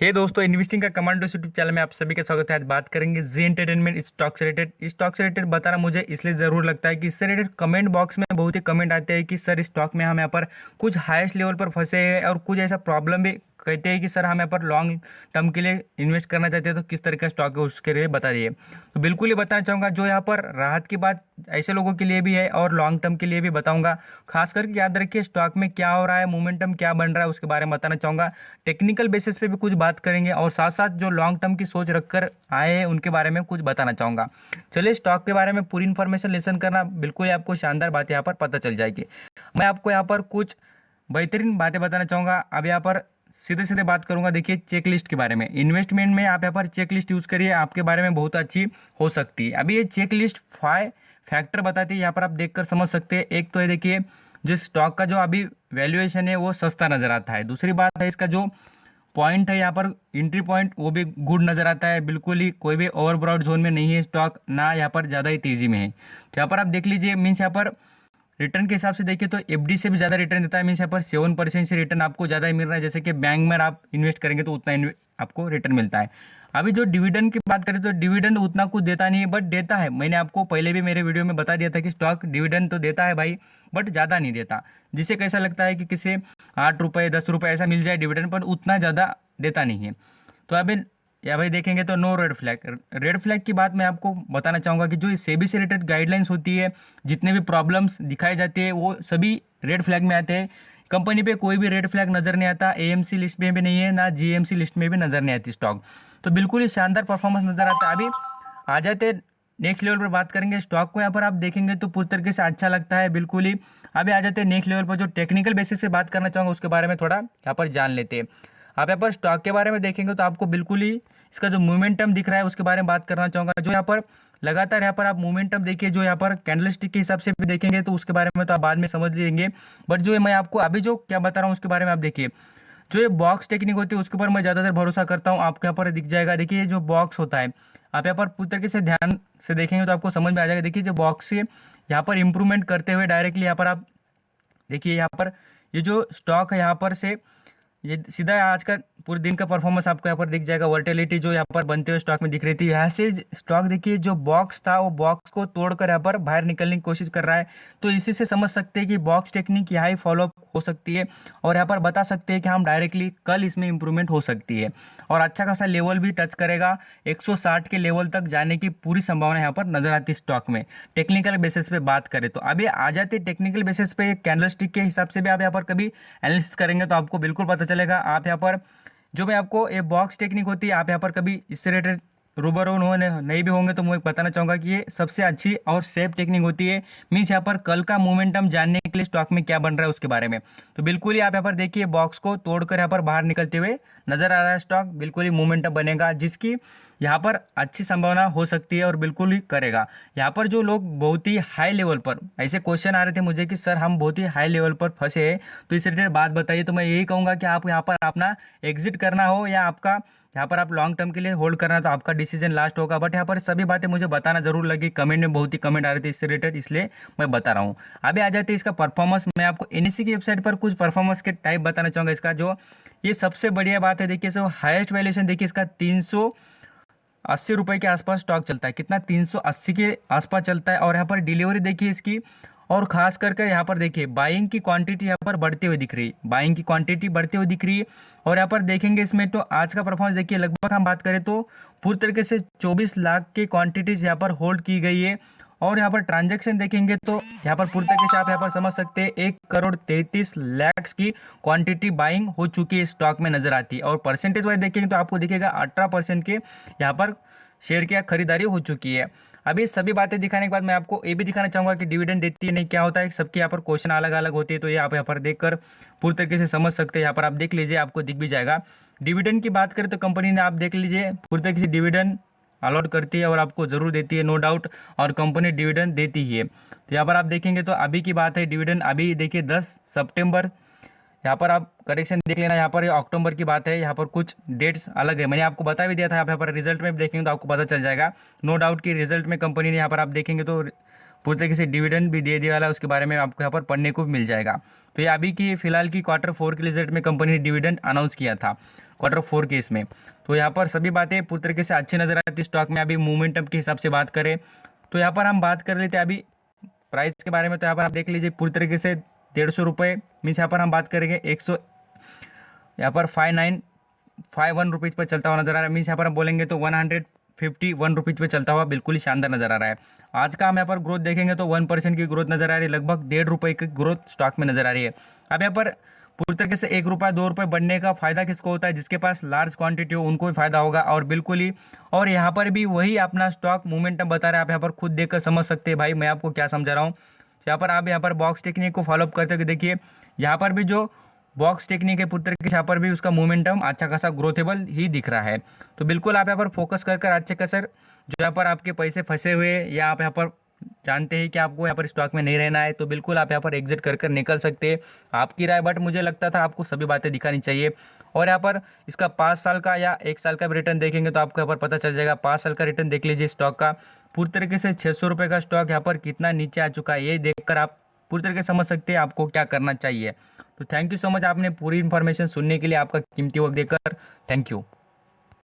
हे दोस्तों, इन्वेस्टिंग का commando YouTube channel में आप सभी का स्वागत है। आज बात करेंगे जी एंटरटेनमेंट स्टॉक से रिलेटेड बताना मुझे इसलिए ज़रूर लगता है कि इससे रिलेटेड कमेंट बॉक्स में बहुत ही कमेंट आते हैं कि सर स्टॉक में हम यहाँ पर कुछ हाईएस्ट लेवल पर फंसे हैं और कुछ ऐसा प्रॉब्लम भी कहते हैं कि सर हम यहाँ पर लॉन्ग टर्म के लिए इन्वेस्ट करना चाहते हैं तो किस तरह का स्टॉक है उसके लिए बता दिए। तो बिल्कुल ही बताना चाहूँगा जो यहाँ पर राहत की बात ऐसे लोगों के लिए भी है और लॉन्ग टर्म के लिए भी बताऊँगा। खास करके याद रखिए स्टॉक में क्या हो रहा है, मोमेंटम क्या बन रहा है उसके बारे में बताना चाहूँगा। टेक्निकल बेसिस पे भी कुछ बात करेंगे और साथ साथ जो लॉन्ग टर्म की सोच रखकर आए हैं उनके बारे में कुछ बताना चाहूँगा। चलिए स्टॉक के बारे में पूरी इन्फॉर्मेशन लिसन करना, बिल्कुल ही आपको शानदार बात यहाँ पर पता चल जाएगी। मैं आपको यहाँ पर कुछ बेहतरीन बातें बताना चाहूँगा। अब यहाँ पर सीधे सीधे बात करूंगा। देखिए चेक लिस्ट के बारे में, इन्वेस्टमेंट में आप यहाँ पर चेक लिस्ट यूज़ करिए, आपके बारे में बहुत अच्छी हो सकती है। अभी ये चेक लिस्ट 5 फैक्टर बताती है, यहाँ पर आप देखकर समझ सकते हैं। एक तो है देखिए जिस स्टॉक का जो अभी वैल्यूएशन है वो सस्ता नज़र आता है। दूसरी बात है इसका जो पॉइंट है यहाँ पर एंट्री पॉइंट वो भी गुड नज़र आता है, बिल्कुल ही कोई भी ओवरब्राउड जोन में नहीं है स्टॉक, ना यहाँ पर ज़्यादा ही तेज़ी में है। तो यहाँ पर आप देख लीजिए, मीन्स यहाँ पर रिटर्न के हिसाब से देखिए तो एफडी से भी ज़्यादा रिटर्न देता है। मीन्स यहाँ पर 7% से रिटर्न आपको ज़्यादा ही मिल रहा है, जैसे कि बैंक में आप इन्वेस्ट करेंगे तो उतना आपको रिटर्न मिलता है। अभी जो डिविडेंड की बात करें तो डिविडेंड उतना कुछ देता नहीं है, बट देता है। मैंने आपको पहले भी मेरे वीडियो में बता दिया था कि स्टॉक डिविडेंड तो देता है भाई, बट ज़्यादा नहीं देता। जिसे कैसा लगता है कि किसी 8 रुपये 10 रुपये ऐसा मिल जाए डिविडेंड, पर उतना ज़्यादा देता नहीं है। तो अभी या भाई देखेंगे तो no red flag. Red flag की बात मैं आपको बताना चाहूँगा कि जो सेबी से रिलेटेड गाइडलाइंस होती है, जितने भी प्रॉब्लम्स दिखाई जाती है वो सभी रेड फ्लैग में आते हैं। कंपनी पे कोई भी रेड फ्लैग नज़र नहीं आता, एएमसी लिस्ट में भी नहीं है, ना जीएमसी लिस्ट में भी नज़र नहीं आती स्टॉक। तो बिल्कुल ही शानदार परफॉर्मेंस नज़र आता है। अभी आ जाते नेक्स्ट लेवल पर बात करेंगे। स्टॉक को यहाँ पर आप देखेंगे तो पूरी तरीके से अच्छा लगता है, बिल्कुल ही। अभी आ जाते हैं नेक्स्ट लेवल पर, जो टेक्निकल बेसिस पे बात करना चाहूँगा उसके बारे में थोड़ा यहाँ पर जान लेते हैं। आप यहाँ पर स्टॉक के बारे में देखेंगे तो आपको बिल्कुल ही इसका जो मोमेंटम दिख रहा है उसके बारे में बात करना चाहूँगा। जो यहाँ पर लगातार यहाँ पर आप मोमेंटम देखिए, जो यहाँ पर कैंडलस्टिक के हिसाब से भी देखेंगे तो उसके बारे में तो आप बाद में समझ लेंगे, बट जो मैं आपको अभी जो क्या बता रहा हूँ उसके बारे में आप देखिए। जो ये बॉक्स टेक्निक होती है उसके ऊपर मैं ज़्यादातर भरोसा करता हूँ। आपको यहाँ पर दिख जाएगा, देखिए जो बॉक्स होता है, आप यहाँ पर पूरी तरीके से ध्यान से देखेंगे तो आपको समझ में आ जाएगा। देखिए जो बॉक्स से यहाँ पर इंप्रूवमेंट करते हुए डायरेक्टली यहाँ पर आप देखिए, यहाँ पर ये जो स्टॉक है यहाँ पर से ये सीधा आज का पूरे दिन का परफॉर्मेंस आपको यहाँ पर दिख जाएगा। वर्टिलिटी जो यहाँ पर बनते हुए स्टॉक में दिख रही थी, यहाँ से स्टॉक देखिए जो बॉक्स था वो बॉक्स को तोड़कर यहाँ पर बाहर निकलने की कोशिश कर रहा है। तो इसी से समझ सकते हैं कि बॉक्स टेक्निक यहाँ ही फॉलो हो सकती है और यहाँ पर बता सकते हैं कि हम डायरेक्टली कल इसमें इंप्रूवमेंट हो सकती है और अच्छा खासा लेवल भी टच करेगा। 160 के लेवल तक जाने की पूरी संभावना यहाँ पर नजर आती है स्टॉक में, टेक्निकल बेसिस पे बात करें तो। अभी आ जाते टेक्निकल बेसिस पे कैंडलस्टिक के हिसाब से भी आप यहाँ पर कभी एनालिसिस करेंगे तो आपको बिल्कुल पता चलेगा। आप यहाँ पर जो मैं आपको ये बॉक्स टेक्निक होती है, आप यहाँ पर कभी इससे रिलेटेड रूबरू नहीं भी होंगे तो मैं बताना चाहूँगा कि ये सबसे अच्छी और सेफ टेक्निक होती है। मीन्स यहाँ पर कल का मोमेंटम जानने के लिए स्टॉक में क्या बन रहा है उसके बारे में। तो बिल्कुल ही आप यहाँ पर देखिए बॉक्स को तोड़कर यहाँ पर बाहर निकलते हुए नजर आ रहा है स्टॉक, बिल्कुल ही मोमेंटम बनेगा जिसकी यहाँ पर अच्छी संभावना हो सकती है और बिल्कुल ही करेगा। यहाँ पर जो लोग बहुत ही हाई लेवल पर ऐसे क्वेश्चन आ रहे थे मुझे कि सर हम बहुत ही हाई लेवल पर फंसे हैं तो इस रिलेटेड बात बताइए, तो मैं यही कहूँगा कि आप यहाँ पर अपना एग्जिट करना हो या आपका यहाँ पर आप लॉन्ग टर्म के लिए होल्ड करना तो आपका डिसीजन लास्ट होगा। बट यहाँ पर सभी बातें मुझे बताना जरूर लगी, कमेंट में बहुत ही कमेंट आ रहे थे इससे रिलेटेड, इसलिए मैं बता रहा हूँ। अभी आ जाते हैं इसका परफॉर्मेंस। मैं आपको एनएससी की वेबसाइट पर कुछ परफॉर्मेंस के टाइप बताना चाहूँगा। इसका जो ये सबसे बढ़िया बात है देखिए, सो हाईएस्ट वैल्यूएशन देखिए इसका 380 रुपये के आसपास स्टॉक चलता है। कितना, 380 के आसपास चलता है। और यहाँ पर डिलीवरी देखिए इसकी, और खास करके यहाँ पर देखिए बाइंग की क्वांटिटी यहाँ पर बढ़ती हुई दिख रही है, बाइंग की क्वांटिटी बढ़ती हुई दिख रही है। और यहाँ पर देखेंगे इसमें तो आज का परफॉर्मेंस देखिए, लगभग हम बात करें तो पूरी तरीके से 24 लाख की क्वांटिटीज यहाँ पर होल्ड की गई है। और यहाँ पर ट्रांजैक्शन देखेंगे तो यहाँ पर पूरी तरीके से आप यहाँ पर समझ सकते हैं 1,33,00,000 की क्वांटिटी बाइंग हो चुकी है स्टॉक में नजर आती है। और परसेंटेज वाइज देखेंगे तो आपको दिखेगा 18% के यहाँ पर शेयर की खरीदारी हो चुकी है। अभी सभी बातें दिखाने के बाद मैं आपको ये भी दिखाना चाहूँगा कि डिविडेंड देती है नहीं, क्या होता है, सबके यहाँ पर क्वेश्चन अलग अलग होती है। तो ये आप यहाँ पर देखकर पूरी तरीके से समझ सकते हैं। यहाँ पर आप देख लीजिए, आपको दिख भी जाएगा। डिविडेंड की बात करें तो कंपनी ने आप देख लीजिए पूरी तरीके से डिविडेंड अलॉट करती है और आपको ज़रूर देती है, नो डाउट, और कंपनी डिविडेंड देती ही है। तो यहाँ पर आप देखेंगे तो अभी की बात है, डिविडेंड अभी देखिए 10 सितंबर, यहाँ पर आप करेक्शन देख लेना। यहाँ पर अक्टूबर की बात है, यहाँ पर कुछ डेट्स अलग है, मैंने आपको बता भी दिया था। यहाँ पर रिजल्ट में देखेंगे तो आपको पता चल जाएगा, नो डाउट कि रिजल्ट में कंपनी ने यहाँ पर आप देखेंगे तो पूरी तरीके से डिविडेंड भी दे दिया वाला, उसके बारे में आपको यहाँ पर पढ़ने को मिल जाएगा। तो ये अभी की फिलहाल की Q4 के रिजल्ट में कंपनी ने डिविडेंड अनाउंस किया था। Q4 के इसमें। तो यहाँ पर सभी बातें पूरी तरीके से अच्छी नज़र आती है स्टॉक में। अभी मोमेंटम के हिसाब से बात करें तो यहाँ पर हम बात कर लेते हैं अभी प्राइस के बारे में। तो यहाँ पर आप देख लीजिए पूरी तरीके से 150 रुपये मीन्स यहाँ पर हम बात करेंगे 100 यहाँ पर 5951 रुपीज़ पर चलता हुआ नजर आ रहा है। मीन्स यहाँ पर हम बोलेंगे तो 151 रुपीज़ पे चलता हुआ बिल्कुल ही शानदार नजर आ रहा है। आज का हम यहाँ पर ग्रोथ देखेंगे तो 1% की ग्रोथ नजर आ रही है, लगभग 1.5 रुपये की ग्रोथ स्टॉक में नजर आ रही है। अब यहाँ पर पूरी तरीके से 1 रुपया 2 रुपये बढ़ने का फायदा किसको होता है? जिसके पास लार्ज क्वांटिटी हो उनको भी फायदा होगा और बिल्कुल ही। और यहाँ पर भी वही अपना स्टॉक मोमेंटम बता रहा है, आप यहाँ पर खुद देखकर समझ सकते हैं भाई मैं आपको क्या समझा रहा हूँ। यहाँ पर आप यहाँ पर बॉक्स टेक्निक को फॉलोअप करते हो, देखिए यहाँ पर भी जो बॉक्स टेक्निक है पूरी तरीके से यहाँ पर भी उसका मोमेंटम अच्छा खासा ग्रोथेबल ही दिख रहा है। तो बिल्कुल आप यहाँ पर फोकस कर अच्छे खासा जो यहाँ पर आपके पैसे फंसे हुए या आप यहाँ पर जानते हैं कि आपको यहाँ पर स्टॉक में नहीं रहना है तो बिल्कुल आप यहाँ पर एग्जिट कर निकल सकते हैं। आपकी राय, बट मुझे लगता था आपको सभी बातें दिखानी चाहिए। और यहाँ पर इसका 5 साल का या 1 साल का भी रिटर्न देखेंगे तो आपको यहाँ पर पता चल जाएगा। 5 साल का रिटर्न देख लीजिए स्टॉक का, पूरी तरीके से 600 रुपये का स्टॉक यहाँ पर कितना नीचे आ चुका है ये देखकर आप पूरी तरीके से समझ सकते हैं आपको क्या करना चाहिए। तो थैंक यू सो मच आपने पूरी इन्फॉर्मेशन सुनने के लिए, आपका कीमती वक्त देकर थैंक यू।